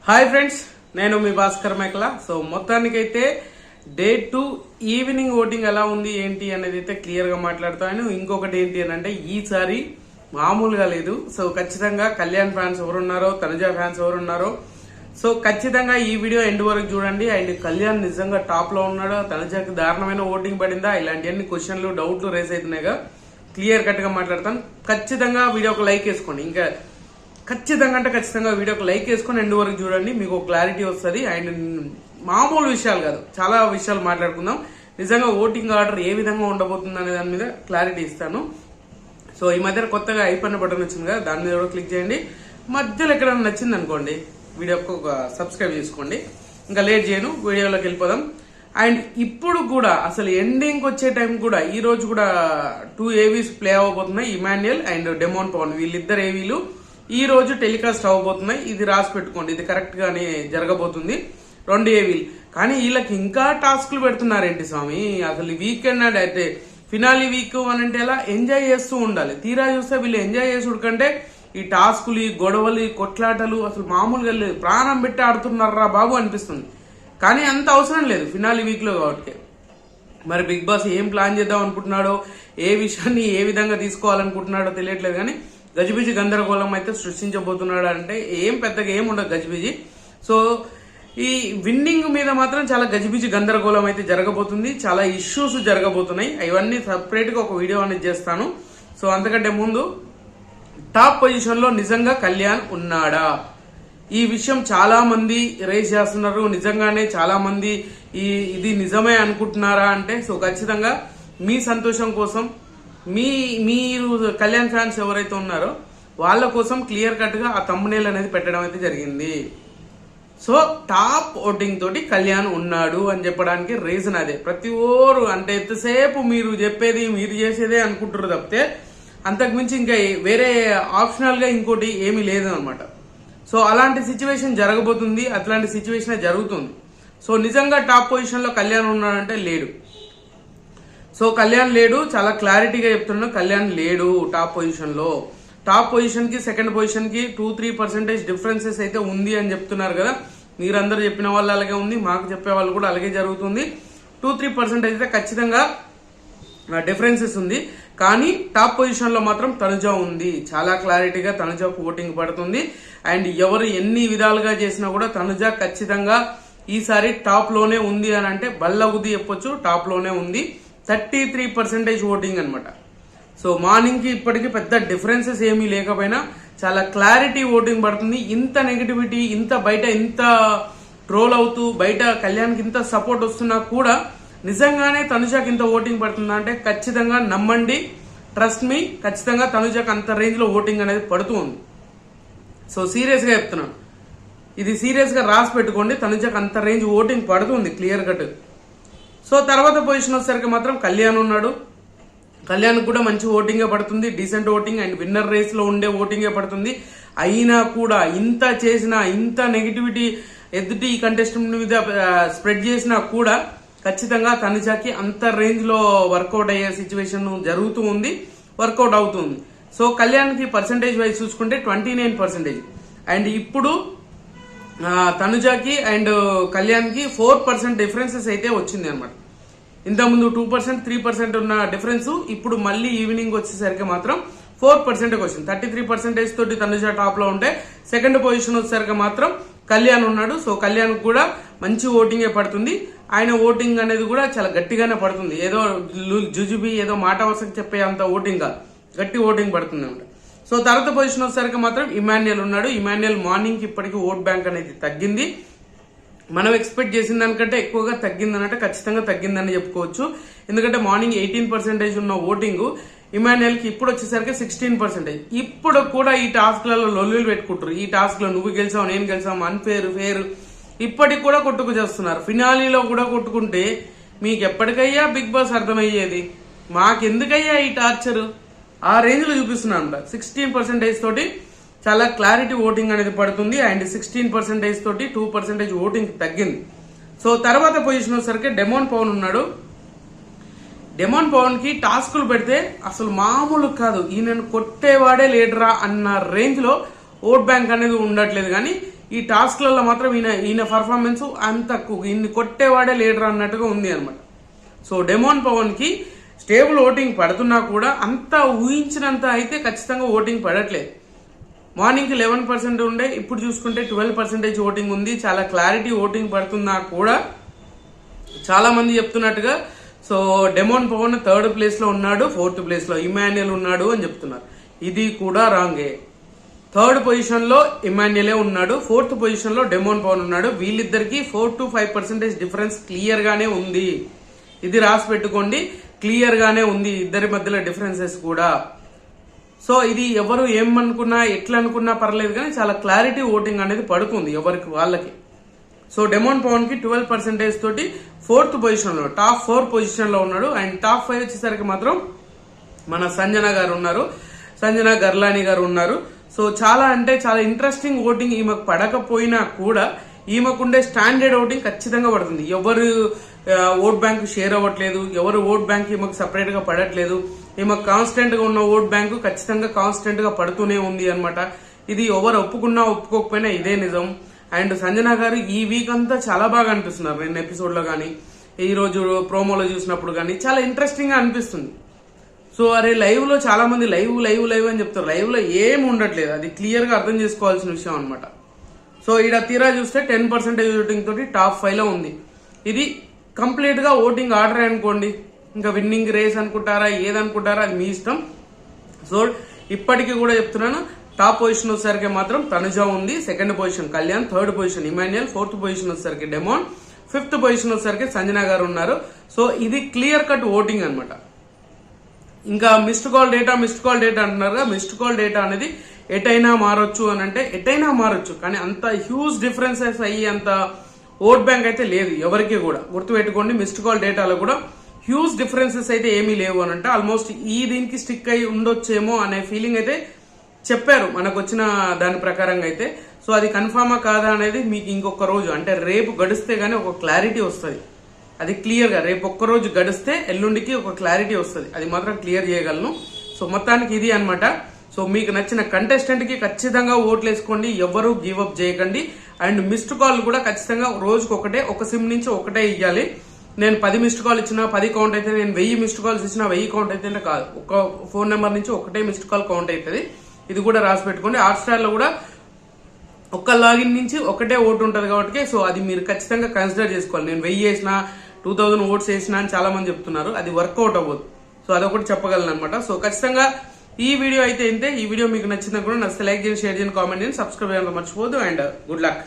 Hi friends, నేను మీ భాస్కర్ మేకల. So మొత్తానికైతే డే 2 ఈవినింగ్ ఓటింగ్ ఎలా ఉంది ఏంటి అనేది అయితే క్లియర్ గా మాట్లాడతాను. ఇంకొకటి ఏంటి అని అంటే ఈసారి మామూలుగా లేదు. సో ఖచ్చితంగా కళ్యాణ్ ఫ్యాన్స్ ఎవరున్నారో, తనుజ ఫ్యాన్స్ ఎవరున్నారో, సో ఖచ్చితంగా ఈ వీడియో ఎండ్ వరకు చూడండి. అండ్ కళ్యాణ్ నిజంగా టాప్ లో ఉన్నాడో, తనుజకి దారుణమైన ఓటింగ్ పడిందా, ఇలాంటి క్వశ్చన్లు డౌట్లు రేస్ అవుతున్నాయిగా క్లియర్ కట్ గా మాట్లాడతాను. ఖచ్చితంగా వీడియోకి లైక్ వేసుకోండి. ఇంకా ఖచ్చితంగా వీడియోకి లైక్ వేసుకొని ఎండ్ వరకు చూడండి, మీకు క్లారిటీ వస్తుంది. అండ్ మామూలు విషయాలు కాదు, చాలా విషయాలు మాట్లాడుకుందాం. నిజంగా ఓటింగ్ ఆర్డర్ ఏ విధంగా ఉండబోతుంది అనే దాని మీద క్లారిటీ ఇస్తాను. సో ఈ మధ్యన కొత్తగా ఐపన్న బటన్ వచ్చింది కదా, దాని మీద కూడా క్లిక్ చేయండి. మధ్యలో ఎక్కడైనా నచ్చింది అనుకోండి వీడియోకి ఒక సబ్స్క్రైబ్ చేసుకోండి. ఇంకా లేట్ చేయను, వీడియోలోకి వెళ్ళిపోదాం. అండ్ ఇప్పుడు కూడా అసలు ఎండింగ్ వచ్చే టైం కూడా ఈ రోజు కూడా 2 ఏవీస్ ప్లే అవ్వబోతున్నాయి. ఇమాన్యుయల్ అండ్ డెమోన్ పవన్, వీళ్ళిద్దరు ఏవీలు ఈ రోజు టెలికాస్ట్ అవ్వబోతున్నాయి. ఇది రాసి పెట్టుకోండి, ఇది కరెక్ట్ గానే జరగబోతుంది. 2 ఏవీలు. కానీ వీళ్ళకి ఇంకా టాస్క్లు పెడుతున్నారేంటి స్వామి? అసలు వీకెండ్ అయితే ఫినాలి వీక్ అని అంటే ఎలా ఎంజాయ్ చేస్తూ ఉండాలి. తీరా చూస్తే వీళ్ళు ఎంజాయ్ చేసుడు కంటే ఈ టాస్కులు, ఈ గొడవలు, ఈ కొట్లాటలు అసలు మామూలుగా లేదు. ప్రాణం పెట్టి ఆడుతున్నారా బాబు అనిపిస్తుంది. కానీ అంత అవసరం లేదు ఫినాలి వీక్ లో కాబట్టి. మరి బిగ్ బాస్ ఏం ప్లాన్ చేద్దాం అనుకుంటున్నాడో, ఏ విషయాన్ని ఏ విధంగా తీసుకోవాలనుకుంటున్నాడో తెలియట్లేదు. కానీ గజిబిజి గందరగోళం అయితే సృష్టించబోతున్నాడు. అంటే ఏం పెద్దగా ఏం ఉండదు గజిబిజి. సో ఈ విన్నింగ్ మీద మాత్రం చాలా గజిబిజి గందరగోళం అయితే జరగబోతుంది. చాలా ఇష్యూస్ జరగబోతున్నాయి. ఇవన్నీ సపరేట్ గా ఒక వీడియో అనేది చేస్తాను. సో అంతకంటే ముందు టాప్ పొజిషన్ లో నిజంగా కళ్యాణ్ ఉన్నాడా, ఈ విషయం చాలా మంది రేస్ చేస్తున్నారు. నిజంగానే చాలా మంది ఇది నిజమే అనుకుంటున్నారా అంటే, సో ఖచ్చితంగా మీ సంతోషం కోసం మీరు కళ్యాణ్ ఫ్యాన్స్ ఎవరైతే ఉన్నారో వాళ్ళ కోసం క్లియర్ కట్ గా ఆ థంబ్నెయిల్ అనేది పెట్టడం అయితే జరిగింది. సో టాప్ ఓటింగ్ తోటి కళ్యాణ్ ఉన్నాడు అని చెప్పడానికి రీజన్ అదే. ప్రతి ఓరు అంటే ఎంతసేపు మీరు చెప్పేది మీరు చేసేదే అనుకుంటారు తప్పితే అంతకుమించి ఇంకా వేరే ఆప్షనల్ గా ఇంకోటి ఏమీ లేదు అనమాట. సో అలాంటి సిచ్యువేషన్ జరగబోతుంది, అట్లాంటి సిచ్యువేషన్ జరుగుతుంది. సో నిజంగా టాప్ పొజిషన్ లో కళ్యాణ్ ఉన్నాడంటే లేడు. సో కళ్యాణ్ లేడు, చాలా క్లారిటీగా చెప్తున్నా. కళ్యాణ్ లేడు టాప్ పొజిషన్ లో. టాప్ పొజిషన్ కి సెకండ్ పొజిషన్ కి 2-3% డిఫరెన్సెస్ అయితే ఉంది అని చెప్తున్నారు కదా. మీరందరూ చెప్పిన వాళ్ళు అలాగే ఉంది, మాకు చెప్పే వాళ్ళు కూడా అలాగే జరుగుతుంది. 2-3% అయితే ఖచ్చితంగా డిఫరెన్సెస్ ఉంది. కానీ టాప్ పొజిషన్ లో మాత్రం తనుజ ఉంది. చాలా క్లారిటీగా తనుజకు ఓటింగ్ పడుతుంది. అండ్ ఎవరు ఎన్ని విధాలుగా చేసినా కూడా తనుజ ఖచ్చితంగా ఈసారి టాప్ లోనే ఉంది అని అంటే బల్లగుద్ది చెప్పొచ్చు. టాప్ లోనే ఉంది. 33% ఓటింగ్ అనమాట. సో మార్నింగ్ కి ఇప్పటికి పెద్ద డిఫరెన్సెస్ ఏమీ లేకపోయినా చాలా క్లారిటీ ఓటింగ్ పడుతుంది. ఇంత నెగిటివిటీ, ఇంత బయట ఇంత ట్రోల్ అవుతూ బయట కళ్యాణ్కి ఇంత సపోర్ట్ వస్తున్నా కూడా నిజంగానే తనుజకి ఇంత ఓటింగ్ పడుతుందా అంటే ఖచ్చితంగా నమ్మండి, ట్రస్ట్ మీ, ఖచ్చితంగా తనుజకి అంత రేంజ్ లో ఓటింగ్ అనేది పడుతూ ఉంది. సో సీరియస్ గా చెప్తున్నాను, ఇది సీరియస్ గా రాసి పెట్టుకోండి. తనుజకి అంత రేంజ్ ఓటింగ్ పడుతుంది క్లియర్ కట్. సో తర్వాత పొజిషన్ వచ్చేసరికి మాత్రం కళ్యాణ్ ఉన్నాడు. కళ్యాణ్ కూడా మంచి ఓటింగే పడుతుంది, decent voting. And winner race లో ఉండే ఓటింగే పడుతుంది. అయినా కూడా ఇంత చేసినా, ఇంత నెగిటివిటీ ఎదుటి కంటెస్టెంట్ మీద స్ప్రెడ్ చేసినా కూడా ఖచ్చితంగా తనుజకి అంత రేంజ్ లో వర్కౌట్ అయ్యే సిచ్యువేషన్ జరుగుతూ ఉంది, వర్కౌట్ అవుతుంది. సో కళ్యాణ్ కి పర్సెంటేజ్ వైజ్ చూసుకుంటే 29%. అండ్ ఇప్పుడు తనుజకి అండ్ కళ్యాణ్ కి 4% డిఫరెన్సెస్ అయితే వచ్చింది అనమాట. ఇంతకుముందు 2%, 3% ఉన్న డిఫరెన్స్ ఇప్పుడు మళ్ళీ ఈవినింగ్ వచ్చేసరికి మాత్రం 4% వచ్చింది. 33% తోటి తనుజ టాప్ లో ఉంటే సెకండ్ పొజిషన్ వచ్చేసరికి మాత్రం కళ్యాణ్ ఉన్నాడు. సో కళ్యాణ్ కూడా మంచి ఓటింగే పడుతుంది. ఆయన ఓటింగ్ అనేది కూడా చాలా గట్టిగానే పడుతుంది. ఏదో జుజుబి ఏదో మాట వరుసకి చెప్పే అంత ఓటింగ్ కాదు, గట్టి ఓటింగ్ పడుతుంది అనమాట. సో తర్వాత పొజిషన్ వచ్చేసరికి మాత్రం ఇమాన్యుయల్ ఉన్నాడు. ఇమాన్యుయల్ మార్నింగ్ కి ఇప్పటికీ ఓట్ బ్యాంక్ అనేది తగ్గింది. మనం ఎక్స్పెక్ట్ చేసిన దానికంటే ఎక్కువగా తగ్గిందనంటే ఖచ్చితంగా తగ్గిందని చెప్పుకోవచ్చు. ఎందుకంటే మార్నింగ్ 18% ఉన్న ఓటింగ్ ఇమాన్యుయల్ కి ఇప్పుడు వచ్చేసరికి 16%. ఇప్పుడు కూడా ఈ టాస్క్లలో లొల్లులు పెట్టుకుంటారు. ఈ టాస్క్ లో నువ్వు గెలిచావు, నేను గెలిచావు, అన్ఫేర్, ఫేర్ ఇప్పటికి కూడా కొట్టుకు చేస్తున్నారు. ఫినాలీలో కూడా కొట్టుకుంటే మీకు ఎప్పటికయ్యా బిగ్ బాస్ అర్థమయ్యేది? మాకెందుకయ్యా ఈ టార్చర్? ఆ రేంజ్ లో చూపిస్తున్నాను. 16% తోటి చాలా క్లారిటీ ఓటింగ్ అనేది పడుతుంది. అండ్ 16% తోటి 2% ఓటింగ్ తగ్గింది. సో తర్వాత పొజిషన్ వచ్చేసరికి డెమోన్ పవన్ ఉన్నాడు. డెమోన్ పవన్ కి టాస్కులు పెడితే అసలు మామూలు కాదు, ఈయనను కొట్టేవాడే లీడరా అన్న రేంజ్ లో ఓట్ బ్యాంక్ అనేది ఉండట్లేదు. కానీ ఈ టాస్క్లలో మాత్రం ఈయన పర్ఫార్మెన్స్ అంత ఇన్ని కొట్టేవాడే లీడర్ అన్నట్టుగా ఉంది అనమాట. సో డెమోన్ పవన్ కి స్టేబుల్ ఓటింగ్ పడుతున్నా కూడా అంత ఊహించినంత అయితే ఖచ్చితంగా ఓటింగ్ పడట్లేదు. మార్నింగ్ 11% ఉండే, ఇప్పుడు చూసుకుంటే 12% ఓటింగ్ ఉంది. చాలా క్లారిటీ ఓటింగ్ పడుతున్నా కూడా చాలా మంది చెప్తున్నట్టుగా so demon Pawan 3rd place లో ఉన్నాడు, 4th ప్లేస్ లో ఇమాన్యుయల్ ఉన్నాడు అని చెప్తున్నారు. ఇది కూడా రాంగే. 3rd పొజిషన్ లో ఇమాన్యుయలే ఉన్నాడు, 4th పొజిషన్ లో డెమోన్ పవన్ ఉన్నాడు. వీళ్ళిద్దరికి 4 to 5% డిఫరెన్స్ క్లియర్ గానే ఉంది. ఇది రాసి పెట్టుకోండి, క్లియర్ గానే ఉంది ఇద్దరి మధ్యలో డిఫరెన్సెస్ కూడా. సో ఇది ఎవరు ఏమనుకున్నా ఎట్లా అనుకున్నా పర్లేదు కానీ చాలా క్లారిటీ ఓటింగ్ అనేది పడుతుంది ఎవరికి వాళ్ళకి. సో డెమోన్ పవన్ కి 12% తోటి 4th పొజిషన్ లో టాప్ 4 పొజిషన్ లో ఉన్నాడు. అండ్ టాప్ 5 వచ్చేసరికి మాత్రం మన సంజన గారు ఉన్నారు, సంజన గర్లాని గారు ఉన్నారు. సో చాలా అంటే చాలా ఇంట్రెస్టింగ్ ఓటింగ్ ఈమెకు పడకపోయినా కూడా ఈమెకుండే స్టాండర్డ్ ఓటింగ్ ఖచ్చితంగా పడుతుంది. ఎవరు ఓట్ బ్యాంక్ షేర్ అవ్వట్లేదు, ఎవరు ఓట్ బ్యాంక్ ఈమెకు సపరేట్ గా పడట్లేదు. ఈమెకు కాన్స్టెంట్ గా ఉన్న ఓట్ బ్యాంకు ఖచ్చితంగా కాన్స్టెంట్ గా పడుతూనే ఉంది అనమాట. ఇది ఎవరు ఒప్పుకున్నా ఒప్పుకోకపోయినా ఇదే నిజం. అండ్ సంజన గారు ఈ వీక్ అంతా చాలా బాగా అనిపిస్తున్నారు. నేను ఎపిసోడ్ లో కానీ ఈ రోజు ప్రోమోలో చూసినప్పుడు కానీ చాలా ఇంట్రెస్టింగ్ గా అనిపిస్తుంది. సో అరే లైవ్ లో చాలా మంది లైవ్ అని చెప్తారు, లైవ్ లో ఏం ఉండట్లేదు. అది క్లియర్ గా అర్థం చేసుకోవాల్సిన విషయం అనమాట. సో ఈడ తీరా చూస్తే 10% ఓటింగ్ తోటి టాప్ 5 లో ఉంది. ఇది కంప్లీట్ గా ఓటింగ్ ఆర్డర్ అనుకోండి, ఇంకా విన్నింగ్ రేస్ అనుకుంటారా ఏదనుకుంటారా అది మీ ఇష్టం. సో ఇప్పటికీ కూడా చెప్తున్నాను, టాప్ పొజిషన్ వచ్చేసరికి మాత్రం తనుజ ఉంది, 2nd position Kalyan, 3rd position Emmanuel, 4th position వచ్చేసరికి డెమోన్, 5th పొజిషన్ వచ్చేసరికి సంజన గారు ఉన్నారు. సో ఇది క్లియర్ కట్ ఓటింగ్ అనమాట. ఇంకా మిస్డ్ కాల్ డేటా అంటున్నారు. మిస్డ్ కాల్ డేటా అనేది ఎటైనా మారొచ్చు అని అంటే ఎటైనా మారొచ్చు, కానీ అంత హ్యూజ్ డిఫరెన్సెస్ అయ్యి అంత ఓట్ బ్యాంక్ అయితే లేదు ఎవరికి కూడా. గుర్తుపెట్టుకోండి, మిస్డ్ కాల్ డేటాలో కూడా హ్యూజ్ డిఫరెన్సెస్ అయితే ఏమీ లేవు అని అంటే ఆల్మోస్ట్ ఈ దీనికి స్టిక్ అయి ఉండొచ్చేమో అనే ఫీలింగ్ అయితే చెప్పారు మనకు వచ్చిన దాని ప్రకారంగా అయితే. సో అది కన్ఫామా కాదా అనేది మీకు ఇంకొక రోజు అంటే రేపు గడిస్తే గానీ ఒక క్లారిటీ వస్తుంది. అది క్లియర్ గా రేపు ఒక్క రోజు గడిస్తే ఎల్లుండికి ఒక క్లారిటీ వస్తుంది, అది మాత్రం క్లియర్ చేయగలను. సో మొత్తానికి ఇది అన్నమాట. సో మీకు నచ్చిన కంటెస్టెంట్ కి ఖచ్చితంగా ఓట్లు వేసుకోండి, ఎవరు గివ్ అప్ చేయకండి. అండ్ మిస్డ్ కాల్ కూడా ఖచ్చితంగా రోజుకి ఒక సిమ్ నుంచి ఒకటే ఇవ్వాలి. నేను 10 మిస్డ్ కాల్ ఇచ్చినా 10 కౌంట్ అయితే, నేను 1000 మిస్డ్ కాల్స్ ఇచ్చినా 1000 కౌంట్ అయితే కాదు, ఒక ఫోన్ నెంబర్ నుంచి ఒకటే మిస్డ్ కాల్ కౌంట్ అవుతుంది. ఇది కూడా రాసి పెట్టుకోండి. హాట్స్టార్ లో కూడా ఒక్క లాగిన్ నుంచి ఒకటే ఓటు ఉంటుంది కాబట్టి సో అది మీరు ఖచ్చితంగా కన్సిడర్ చేసుకోవాలి. నేను 1000 వేసినా 2000 ఓట్స్ వేసినా అని చాలా మంది చెప్తున్నారు, అది వర్కౌట్ అవ్వదు. సో అదొకటి చెప్పగలను అనమాట. సో ఖచ్చితంగా ఈ వీడియో అయితే ఇంతే. ఈ వీడియో మీకు నచ్చిందా కూడా నచ్చితే లైక్ చేయండి, షేర్ చేయండి, కామెంట్ చేయండి, సబ్స్క్రైబ్ చేయాలని మర్చిపోదు. And good luck.